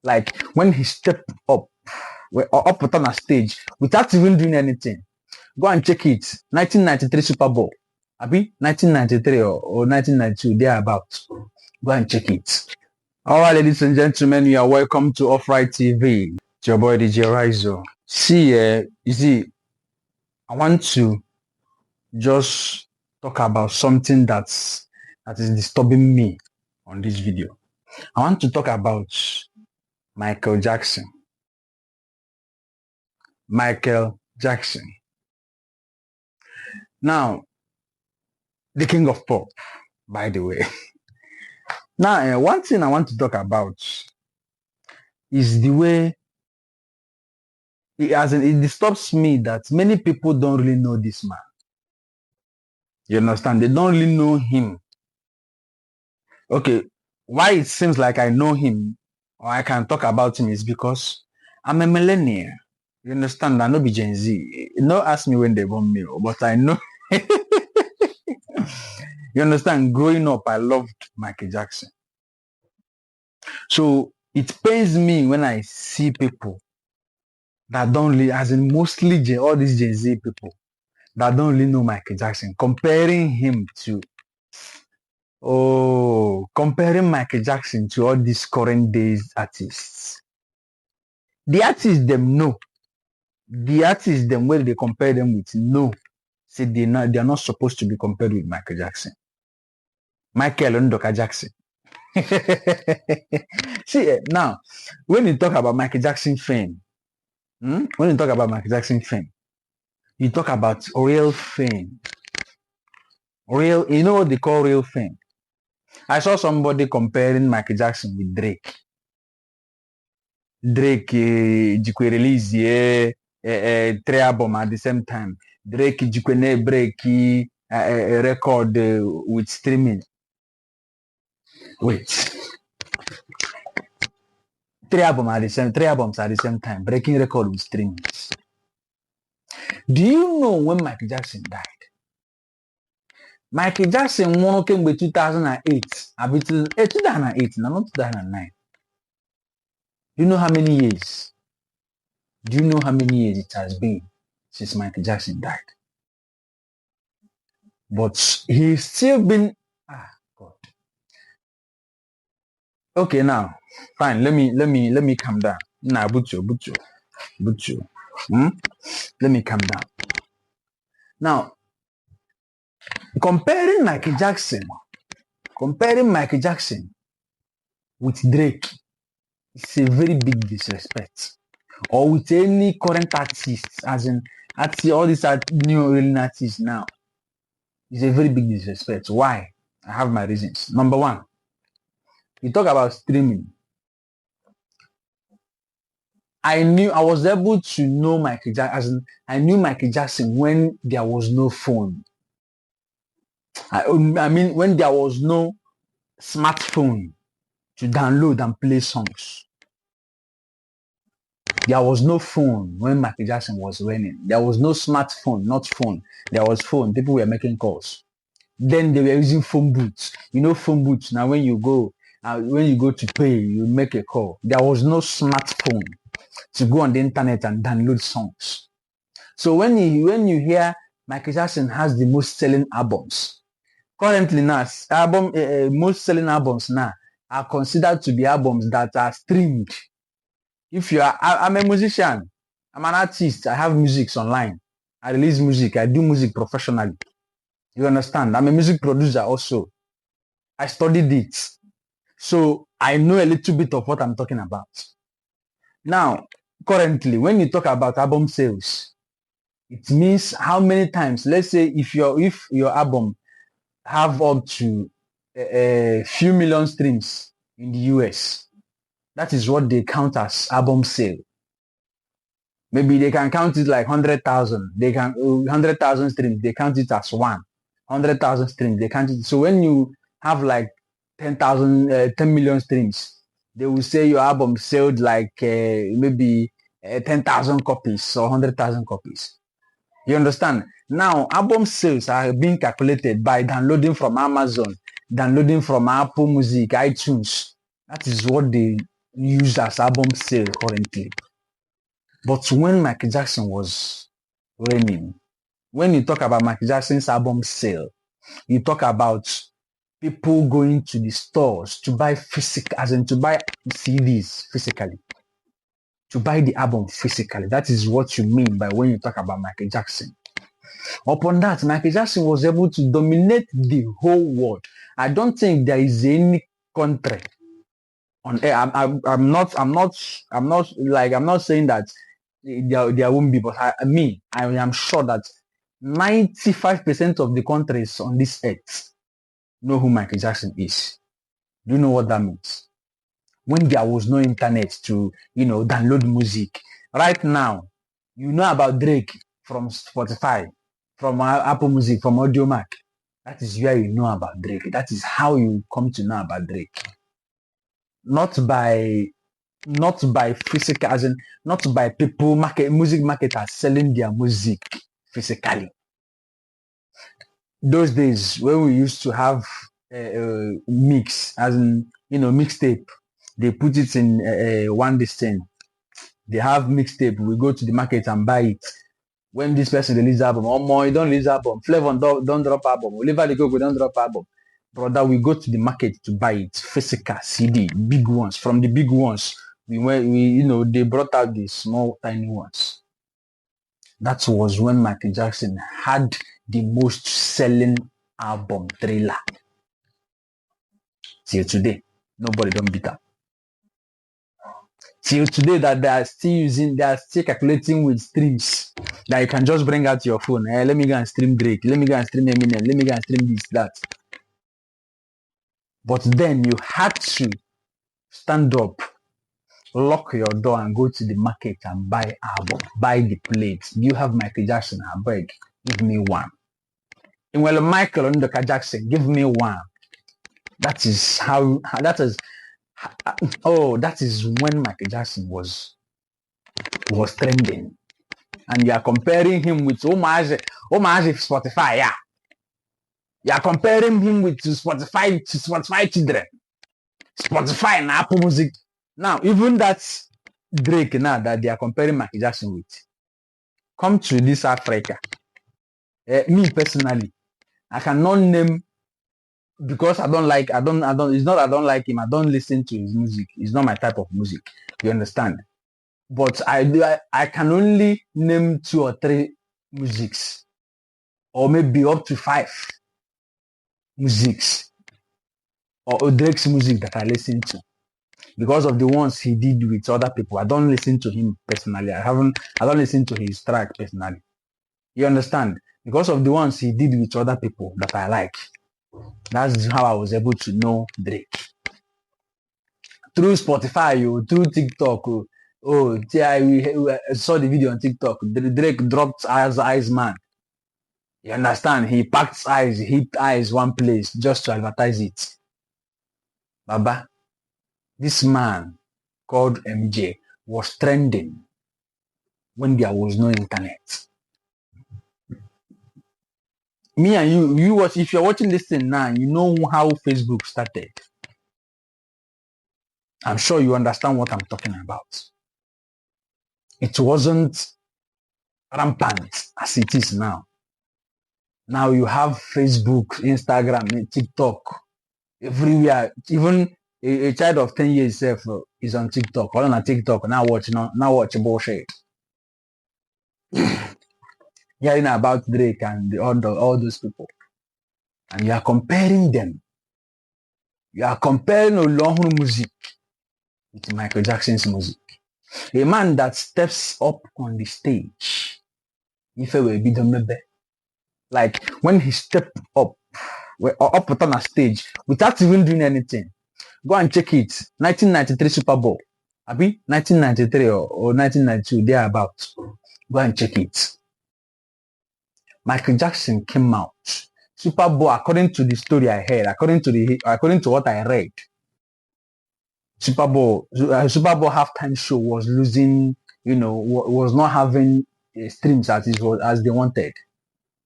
Like when he stepped up on a stage without even doing anything. Go and check it. 1993 Super Bowl. Abi 1993 or 1992, thereabout. Go and check it. All right, ladies and gentlemen, you are welcome to Off-Right TV. It's your boy DJ Rizo. See, you see, I want to just talk about something that is disturbing me on this video. I want to talk about Michael Jackson. Michael Jackson. Now, the king of pop, by the way. Now, one thing I want to talk about is the way it disturbs me that many people don't really know this man. You understand? They don't really know him. Okay, why it seems like I know him or I can talk about him is because I'm a millennial. You understand? I know be Gen Z. No ask me when they born me, but I know. You understand? Growing up, I loved Michael Jackson. So it pains me when I see people that don't really, as in mostly all these Gen Z people that don't really know Michael Jackson, comparing Michael Jackson to all these current days artists. The artists them know. The artists them where they compare them with know. Say they are not supposed to be compared with Michael Jackson. Michael Ndoka Jackson. See, now, when you talk about Michael Jackson fame, you talk about real fame. Real, you know what they call real fame? I saw somebody comparing Michael Jackson with Drake. Drake release 3 albums at the same time. Drake break a record with streaming. Wait. 3 albums at the same time, breaking record with streaming. Do you know when Michael Jackson died? Michael Jackson came with 2008. 2008, not 2009. Do you know how many years? Do you know how many years it has been since Michael Jackson died? But he's still been God. Okay, now, fine. Let me calm down. Nah, Butcho. Let me calm down. Now, comparing Michael Jackson with Drake is a very big disrespect. Or with any current artists, as in all these new real artists now. It's a very big disrespect. Why? I have my reasons. Number one, you talk about streaming. I was able to know Michael Jackson. I knew Michael Jackson when there was no phone. I mean, when there was no smartphone to download and play songs. There was no phone when Michael Jackson was reigning. There was no smartphone, not phone. There was phone. People were making calls. Then they were using phone booths. You know phone booths. Now when you go to pay, you make a call. There was no smartphone to go on the internet and download songs. So when you hear Michael Jackson has the most selling albums, currently now most selling albums now are considered to be albums that are streamed. If you are, I'm a musician, I'm an artist, I have music online, I release music, I do music professionally. You understand? I'm a music producer also. I studied it. So I know a little bit of what I'm talking about. Now, currently, when you talk about album sales, it means how many times, let's say if your album have up to a few million streams in the US, that is what they count as album sale. Maybe they can count it like 100,000. They can 100,000 streams. They count it as 100,000 streams. They count it. So when you have like 10 million streams, they will say your album sold like maybe 10,000 copies or 100,000 copies. You understand? Now, album sales are being calculated by downloading from Amazon, downloading from Apple Music, iTunes. That is what they used as album sale currently. But when Michael Jackson was reigning, when you talk about Michael Jackson's album sale, you talk about people going to the stores to buy physical, as in to buy CDs physically, to buy the album physically. That is what you mean by when you talk about Michael Jackson. Upon that, Michael Jackson was able to dominate the whole world. I don't think there is any country on air. I'm not saying that there won't be, but I am sure that 95% of the countries on this earth know who Michael Jackson is. Do you know what that means? When there was no internet to, download music. Right now, you know about Drake from Spotify, from Apple Music, from AudioMac. That is where you know about Drake. That is how you come to know about Drake. Not by physical, as in not by people, music marketers selling their music physically. Those days when we used to have mix, as in mixtape, they put it in one distinct. They have mixtape. We go to the market and buy it. When this person release album, you don't release album. Flavor don't drop album. Oliver the Coco don't drop album. Brother, we go to the market to buy it. Physical CD, big ones. From the big ones, they brought out the small, tiny ones. That was when Michael Jackson had the most selling album, Thriller. Till today, nobody don't beat up. Till today, that they are still calculating with streams. That you can just bring out your phone. Hey, let me go and stream Drake. Let me go and stream Eminem. Let me go and stream this, that. But then you had to stand up, lock your door, and go to the market and buy album, buy the plates. Do you have Michael Jackson? I beg, give me one. And well, Michael and Jackson, give me one. That is when Michael Jackson was trending. And you are comparing him with Homage Spotify, yeah. You are comparing him with Spotify children. Spotify and Apple Music. Now, even that Drake now that they are comparing Michael Jackson with. Come to this Africa. Me personally, I cannot name, because it's not I don't like him. I don't listen to his music. It's not my type of music. You understand? But I can only name 2 or 3 musics, or maybe up to 5 musics, or Drake's music that I listen to, because of the ones he did with other people. I don't listen to him personally. I don't listen to his track personally. You understand? Because of the ones he did with other people that I like. That's how I was able to know Drake. Through Spotify, through TikTok. I saw the video on TikTok. Drake dropped Eyes Man. You understand? He packed eyes, he hit eyes one place just to advertise it. Baba, this man called MJ was trending when there was no internet. Me and you watch, if you're watching this thing now, you know how Facebook started. I'm sure you understand what I'm talking about. It wasn't rampant as it is now. Now you have Facebook, Instagram, TikTok, everywhere. Even a child of 10 years is on TikTok. All on TikTok, now watch bullshit. Hearing about Drake and all those people. And you are comparing them. You are comparing Olohun music with Michael Jackson's music. A man that steps up on the stage, if will be the maybe, like when he stepped up on a stage without even doing anything. Go and check it. 1993 Super Bowl. Abi 1993 or 1992, thereabouts. Go and check it. Michael Jackson came out. Super Bowl, according to the story I heard, according to what I read, Super Bowl halftime show was losing, was not having streams as they wanted.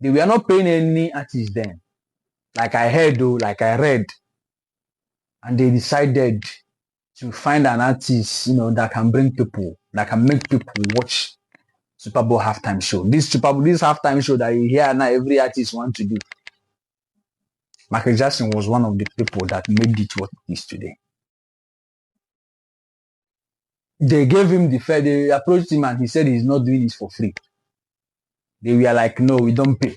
They were not paying any artists then. Like I heard though, like I read. And they decided to find an artist, that can bring people, that can make people watch Super Bowl halftime show. This halftime show that you hear now, every artist wants to do. Michael Jackson was one of the people that made it what it is today. They gave him the fare. They approached him and he said he's not doing this for free. They were like, no, we don't pay.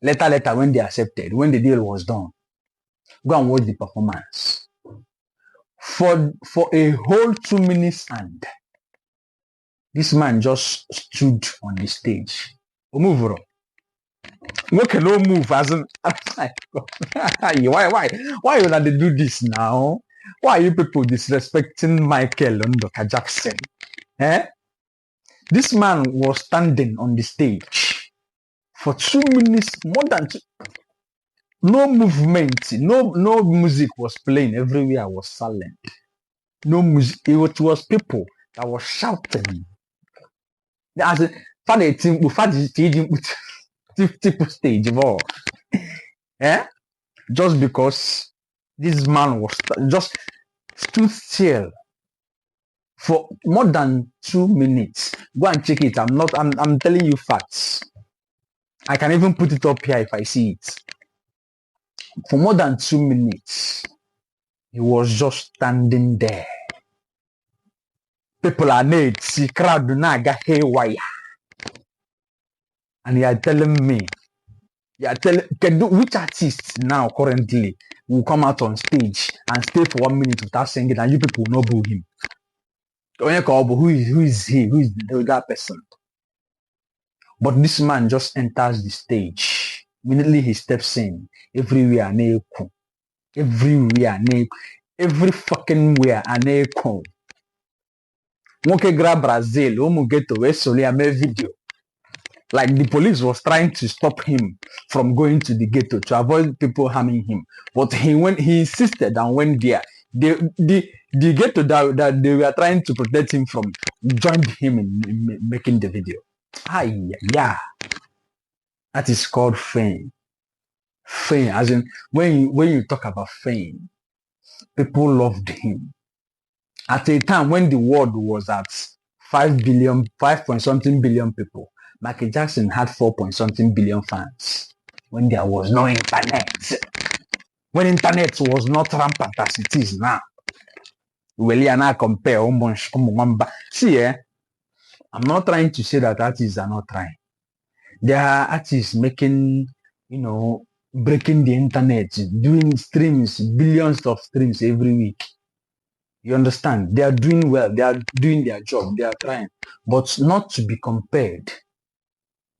Later, when they accepted, when the deal was done, go and watch the performance. For a whole 2 minutes and this man just stood on the stage. Move, bro. Okay, no move. As in, why you not to do this now? Why are you people disrespecting Michael Jackson? This man was standing on the stage for 2 minutes, more than two. No movement, no music was playing. Everywhere was silent. No music. It was people that were shouting. As a stage of all. Just because this man was just stood still for more than 2 minutes. Go and check it. I'm telling you facts. I can even put it up here if I see it. For more than 2 minutes, he was just standing there. People are need see crowd do not get haywire. And you are telling me, which artist now currently will come out on stage and stay for 1 minute without singing and you people will not boo him? Who is he? Who is that person? But this man just enters the stage. Immediately he steps in. Everywhere, every fucking where, Moke grab Brazil, Omu ghetto, Wesolia made video. Like the police was trying to stop him from going to the ghetto to avoid people harming him. But he insisted and went there. The ghetto that they were trying to protect him from joined him in making the video. Yeah. That is called fame. Fame, as in when you talk about fame, people loved him. At a time when the world was at 5 point something billion people, Michael Jackson had 4 point something billion fans. When there was no internet. When internet was not rampant as it is now. Well, you now compare. See, I'm not trying to say that artists are not trying. There are artists making, breaking the internet, doing streams, billions of streams every week. You understand? They are doing well. They are doing their job. They are trying. But not to be compared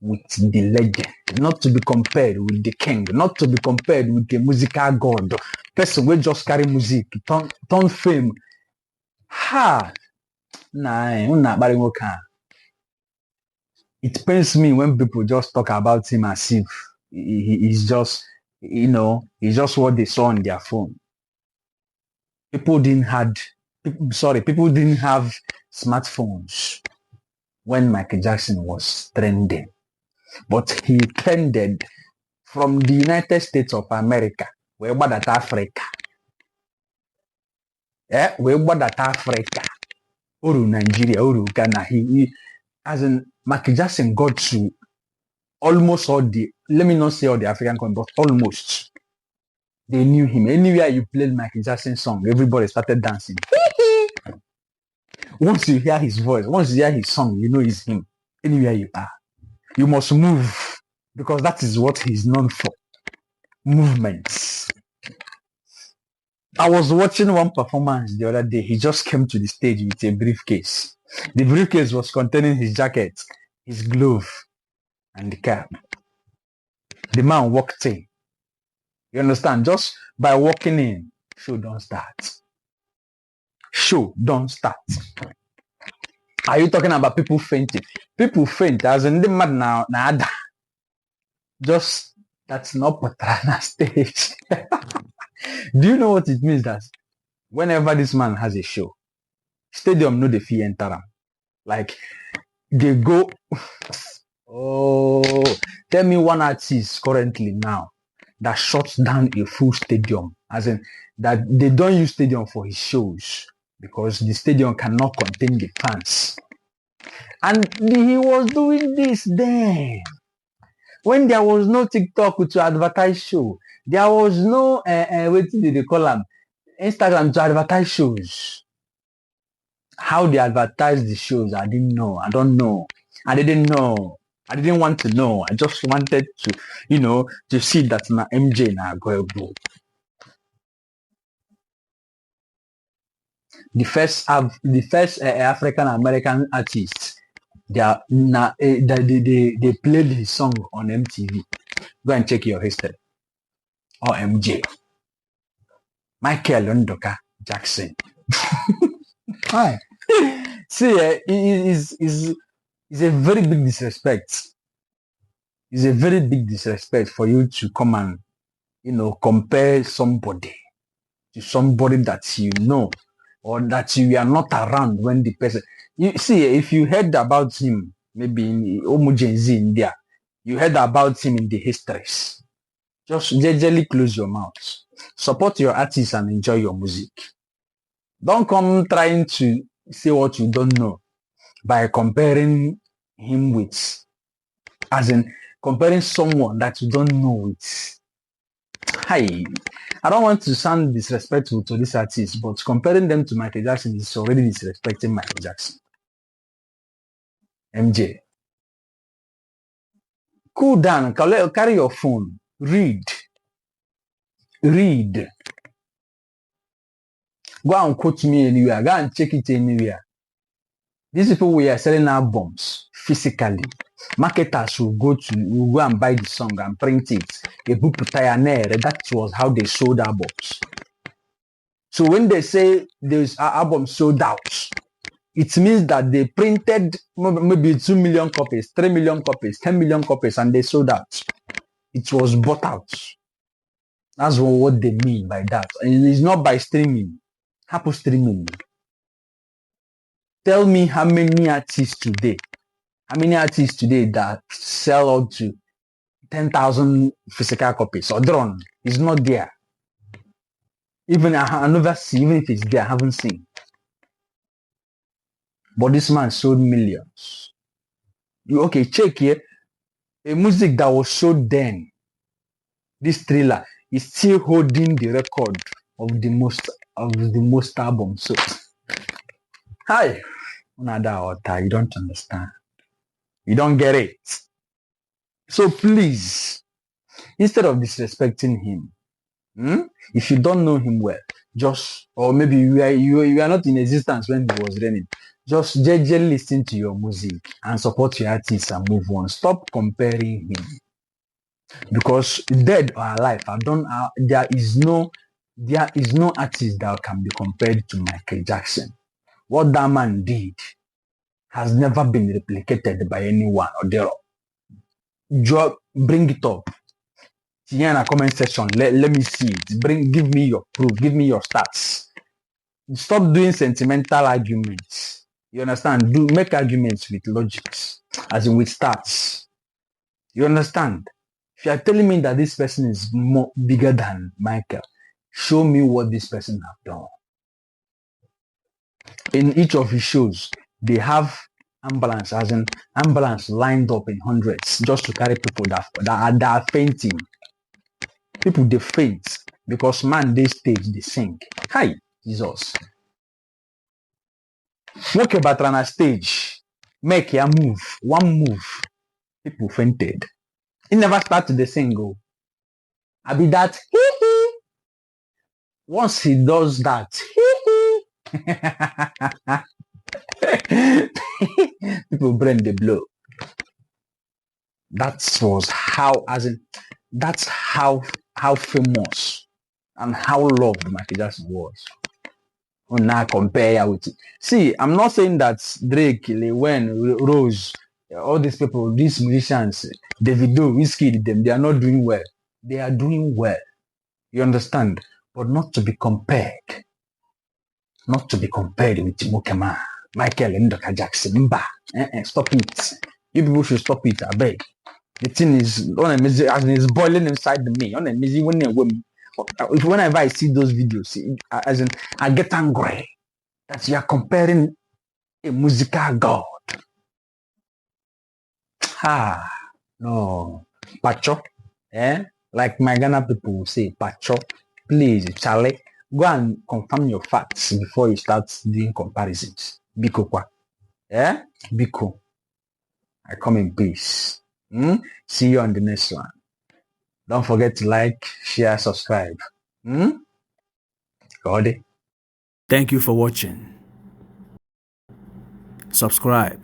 with the legend. Not to be compared with the king. Not to be compared with the musical god. Person will just carry music. Turn fame. It pains me when people just talk about him as if he's just, he's just what they saw on their phone. People didn't have smartphones when Michael Jackson was trending. But he trended from the United States of America. We're about at Africa. We're about at Africa. Uru Nigeria, Uru Ghana. As in, Michael Jackson got to almost all let me not say all the African countries, but almost. They knew him. Anywhere you played Michael Jackson's song, everybody started dancing. Once you hear his voice, once you hear his song, you know it's him. Anywhere you are, you must move because that is what he's known for. Movements. I was watching one performance the other day. He just came to the stage with a briefcase. The briefcase was containing his jacket, his glove, and the cap. The man walked in. You understand? Just by walking in, show don't start. Show don't start. Are you talking about people fainting? People faint as in the mad now. Nada. Just that's not Patrana stage. Do you know what it means? That whenever this man has a show, stadium know the fee enter him. Like they go. Oh, tell me one artist currently now that shuts down a full stadium As in that they don't use stadium for his shows because the stadium cannot contain the fans. And he was doing this then. When there was no TikTok to advertise show, there was no, what did they call them? Instagram to advertise shows. How they advertise the shows, I didn't know. I don't know. I didn't know. I didn't want to know. I just wanted to, to see that na MJ na go. The first African American artist, they played his song on MTV. Go and check your history. Or MJ. Michael Ndoka Jackson. Hi. See, is a very big disrespect. It's a very big disrespect for you to come and, compare somebody to somebody that you know or that you are not around when the person. You see, if you heard about him, maybe in Omujenzi India, you heard about him in the histories. Just gently close your mouth. Support your artists and enjoy your music. Don't come trying to say what you don't know by comparing him with, as in comparing someone that you don't know with. Hi, I don't want to sound disrespectful to this artist, but comparing them to Michael Jackson is already disrespecting Michael Jackson. MJ. Cool down, carry your phone, read. Go and quote me anywhere, go and check it anywhere. These people were selling albums physically. Marketers will go and buy the song and print it. That was how they sold albums. So when they say this album sold out, it means that they printed maybe 2 million copies, 3 million copies, 10 million copies, and they sold out. It was bought out. That's what they mean by that. And it's not by streaming. Happen streaming. Tell me how many artists today that sell out to 10,000 physical copies or drone is not there. Even I never see, even if it's there, I haven't seen. But this man sold millions. Check here. A music that was sold then, this thriller, is still holding the record of the most albums. So, hi. You don't understand. You don't get it. So please, instead of disrespecting him, if you don't know him well, or maybe you are not in existence when he was reigning, just gently listen to your music and support your artists and move on. Stop comparing him. Because dead or alive, there is no artist that can be compared to Michael Jackson. What that man did has never been replicated by anyone or there. Bring it up. Here in a comment section, let me see it. Give me your proof. Give me your stats. Stop doing sentimental arguments. You understand? Make arguments with logics, as in with stats. You understand? If you are telling me that this person is bigger than Michael, show me what this person have done. In each of his shows, they have ambulance lined up in hundreds just to carry people that are fainting. People, they faint because man, they stage, they sing. Hi, Jesus. Walk about on a stage, make a move, one move. People fainted. He never started the single. I be that. Once he does that, people brain the blow. That's how famous and how loved Michael Jackson was. Now compare with it. See, I'm not saying that Drake, Lil Wayne, Rose, all these people, these musicians, Davido, Wizkid, they are not doing well. They are doing well. You understand? But not to be compared. Not to be compared with Mukama, Michael Ndoka Jackson. Stop it. You people should stop it, I beg. The thing is boiling inside me. Whenever I see those videos, as in, I get angry that you are comparing a musical god. No, Pacho, like my Ghana people will say, Pacho, please, Charlie, go and confirm your facts before you start doing comparisons. Biko kwa, Biko, I come in peace. See you on the next one. Don't forget to like, share, subscribe. Got it? Thank you for watching. Subscribe.